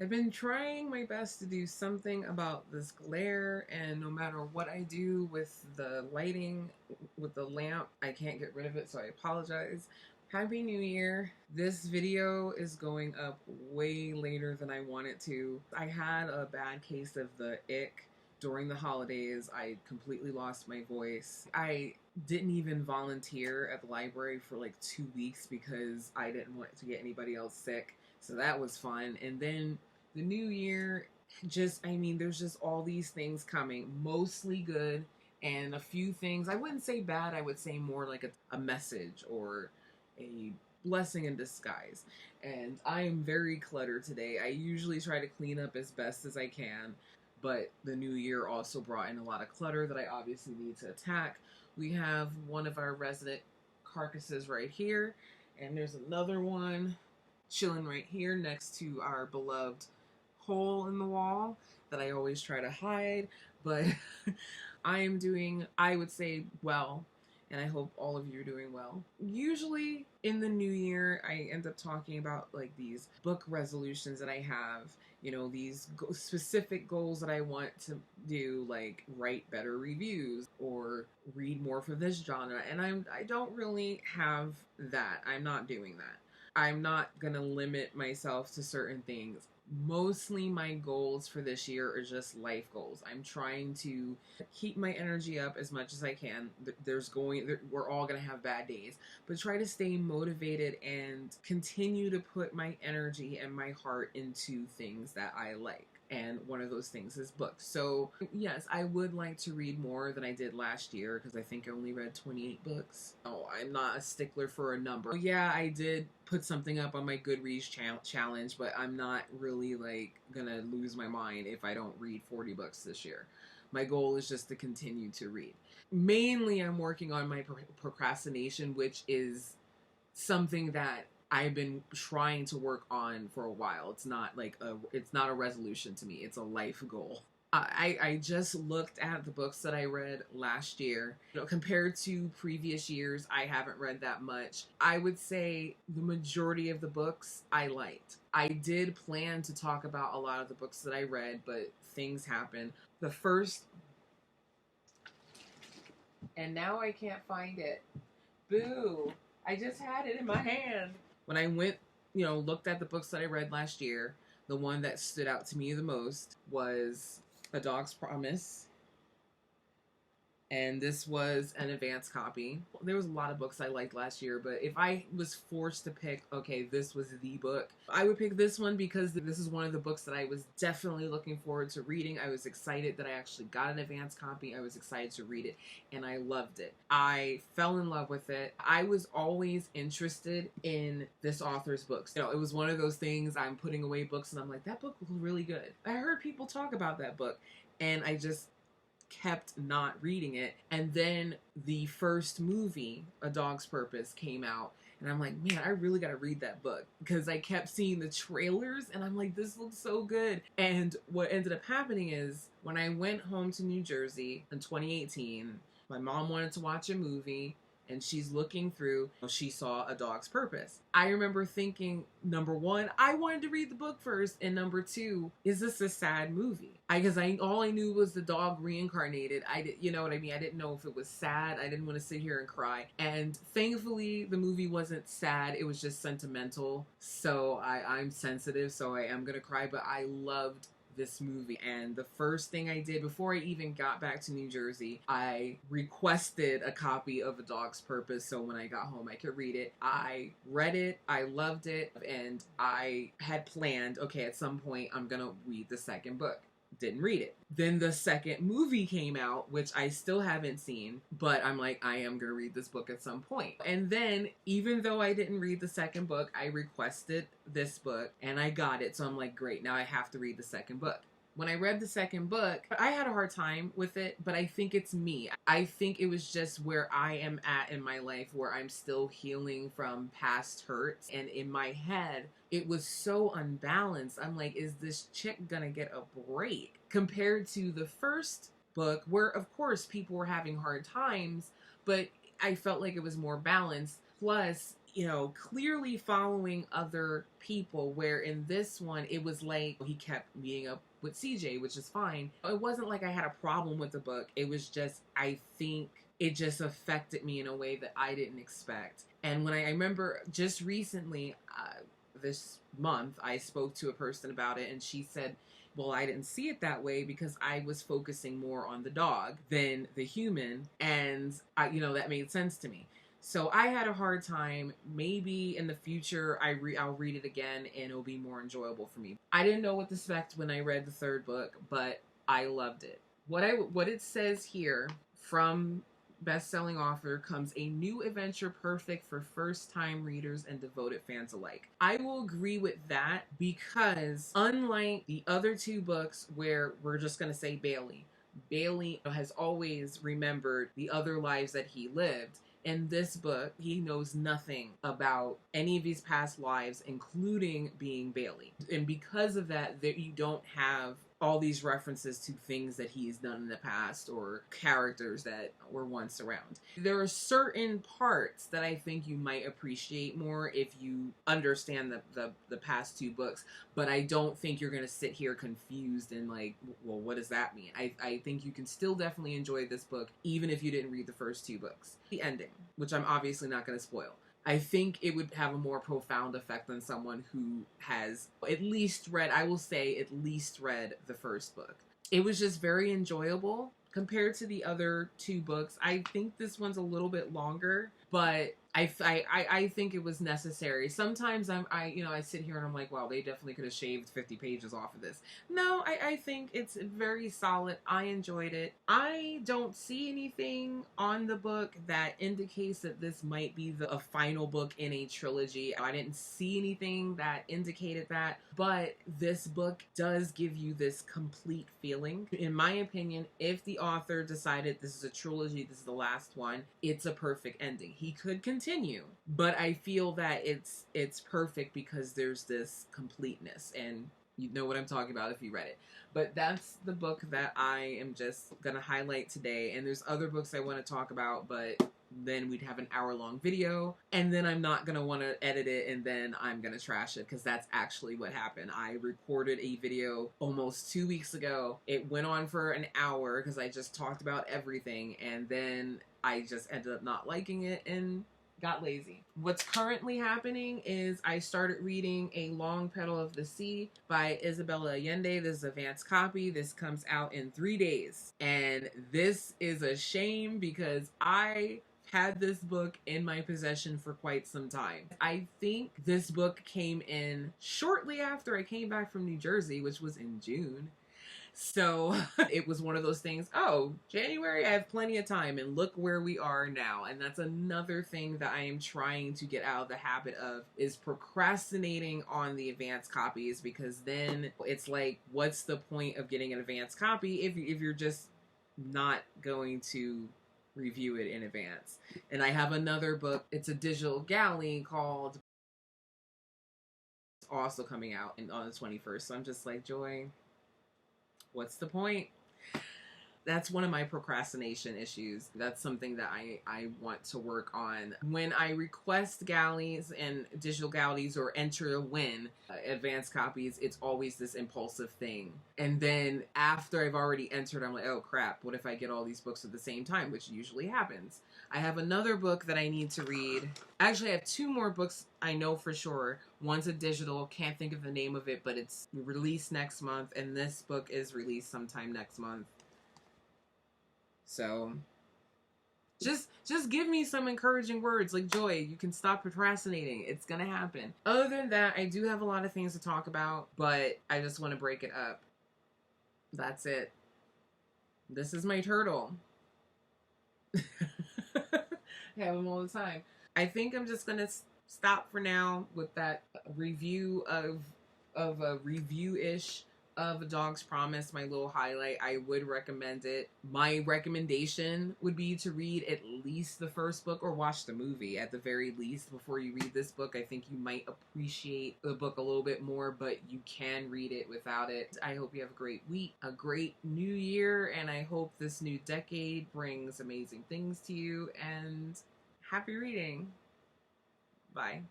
I've been trying my best to do something about this glare, and no matter what I do with the lighting, with the lamp, I can't get rid of it, so I apologize. Happy New Year. This video is going up way later than I want it to. I had a bad case of the ick during the holidays. I completely lost my voice. I didn't even volunteer at the library for like 2 weeks because I didn't want to get anybody else sick. So that was fun. And then the new year, there's just all these things coming, mostly good, and a few things, I wouldn't say bad, I would say more like a message or a blessing in disguise. And I am very cluttered today. I usually try to clean up as best as I can, but the new year also brought in a lot of clutter that I obviously need to attack. We have one of our resident carcasses right here, and there's another one chilling right here next to our beloved hole in the wall that I always try to hide. But I am doing, I would say, well, and I hope all of you are doing well. Usually in the new year, I end up talking about like these book resolutions that I have, these specific goals that I want to do, like write better reviews or read more for this genre. And I don't really have that. I'm not doing that. I'm not going to limit myself to certain things. Mostly my goals for this year are just life goals. I'm trying to keep my energy up as much as I can. We're all going to have bad days, but try to stay motivated and continue to put my energy and my heart into things that I like. And one of those things is books. So, yes, I would like to read more than I did last year because I think I only read 28 books. Oh, I'm not a stickler for a number. Yeah, I did put something up on my Goodreads challenge, but I'm not really like gonna lose my mind if I don't read 40 books this year. My goal is just to continue to read. Mainly, I'm working on my procrastination, which is something that I've been trying to work on for a while. It's not a resolution to me. It's a life goal. I just looked at the books that I read last year. Compared to previous years, I haven't read that much. I would say the majority of the books I liked. I did plan to talk about a lot of the books that I read, but things happened. The first, and now I can't find it. Boo! I just had it in my hand. When I went, looked at the books that I read last year, the one that stood out to me the most was A Dog's Promise, and this was an advanced copy. There was a lot of books I liked last year, but if I was forced to pick, okay, this was the book, I would pick this one because this is one of the books that I was definitely looking forward to reading. I was excited that I actually got an advanced copy. I was excited to read it, and I loved it. I fell in love with it. I was always interested in this author's books. It was one of those things, I'm putting away books and I'm like, that book was really good. I heard people talk about that book, and I just kept not reading it. And then the first movie, A Dog's Purpose, came out, and I'm like, man, I really got to read that book because I kept seeing the trailers and I'm like, this looks so good. And what ended up happening is when I went home to New Jersey in 2018, my mom wanted to watch a movie, and she's looking through, she saw A Dog's Purpose. I remember thinking, number one, I wanted to read the book first, and number two, is this a sad movie? Because all I knew was the dog reincarnated. You know what I mean? I didn't know if it was sad. I didn't want to sit here and cry. And thankfully, the movie wasn't sad. It was just sentimental. So I'm sensitive, so I am gonna cry. But I loved this movie, and the first thing I did before I even got back to New Jersey, I requested a copy of A Dog's Purpose so when I got home I could read it. I read it, I loved it, and I had planned, okay, at some point I'm gonna read the second book. Didn't read it. Then the second movie came out, which I still haven't seen, but I'm like, I am gonna read this book at some point. And then, even though I didn't read the second book, I requested this book and I got it. So I'm like, great, now I have to read the second book. When I read the second book, I had a hard time with it, but I think it's me. I think it was just where I am at in my life, where I'm still healing from past hurts. And in my head, it was so unbalanced. I'm like, is this chick gonna get a break? Compared to the first book, where of course people were having hard times, but I felt like it was more balanced. Plus, clearly following other people, where in this one it was like he kept meeting up with CJ, which is fine. It wasn't like I had a problem with the book. It was just, I think it just affected me in a way that I didn't expect. And when I remember just recently, this month, I spoke to a person about it, and she said, well, I didn't see it that way because I was focusing more on the dog than the human, and that made sense to me. So I had a hard time. Maybe in the future I'll read it again and it'll be more enjoyable for me. I didn't know what to expect when I read the third book, but I loved it. What it says here from best-selling author comes a new adventure perfect for first-time readers and devoted fans alike. I will agree with that because unlike the other two books where we're just going to say Bailey has always remembered the other lives that he lived. In this book, he knows nothing about any of his past lives, including being Bailey. And because of that, you don't have all these references to things that he's done in the past or characters that were once around. There are certain parts that I think you might appreciate more if you understand the past two books, but I don't think you're going to sit here confused and like, well, what does that mean? I think you can still definitely enjoy this book even if you didn't read the first two books. The ending, which I'm obviously not going to spoil, I think it would have a more profound effect on someone who has at least read the first book. It was just very enjoyable compared to the other two books. I think this one's a little bit longer, but I think it was necessary. Sometimes I sit here and I'm like, wow, they definitely could have shaved 50 pages off of this. No, I think it's very solid. I enjoyed it. I don't see anything on the book that indicates that this might be a final book in a trilogy. I didn't see anything that indicated that, but this book does give you this complete feeling. In my opinion, if the author decided this is a trilogy, this is the last one, it's a perfect ending. He could continue, but I feel that it's perfect because there's this completeness, and you know what I'm talking about if you read it. But that's the book that I am just gonna highlight today, and there's other books I want to talk about, but then we'd have an hour-long video, and then I'm not gonna want to edit it, and then I'm gonna trash it, because that's actually what happened. I recorded a video almost 2 weeks ago. It went on for an hour because I just talked about everything, and then I just ended up not liking it and got lazy. What's currently happening is I started reading A Long Petal of the Sea by Isabella Allende. This is advanced copy. This comes out in 3 days. And this is a shame because I had this book in my possession for quite some time. I think this book came in shortly after I came back from New Jersey, which was in June. So it was one of those things, oh, January, I have plenty of time, and look where we are now. And that's another thing that I am trying to get out of the habit of, is procrastinating on the advanced copies, because then it's like, what's the point of getting an advanced copy if you're just not going to review it in advance? And I have another book, it's a digital galley called, also coming out on the 21st. So I'm just like, Joy, what's the point? That's one of my procrastination issues. That's something that I want to work on. When I request galleys and digital galleys or enter a win advanced copies, it's always this impulsive thing. And then after I've already entered, I'm like, oh crap, what if I get all these books at the same time, which usually happens. I have another book that I need to read. Actually, I have 2 more books I know for sure. One's a digital, can't think of the name of it, but it's released next month, and this book is released sometime next month. So just give me some encouraging words like, Joy, you can stop procrastinating. It's gonna happen. Other than that, I do have a lot of things to talk about, but I just want to break it up. That's it. This is my turtle. I have him all the time. I think I'm just gonna stop for now with that review of a review-ish of A Dog's Promise, my little highlight. I would recommend it. My recommendation would be to read at least the first book, or watch the movie at the very least before you read this book. I think you might appreciate the book a little bit more, but you can read it without it. I hope you have a great week, a great new year, and I hope this new decade brings amazing things to you, and happy reading. Bye.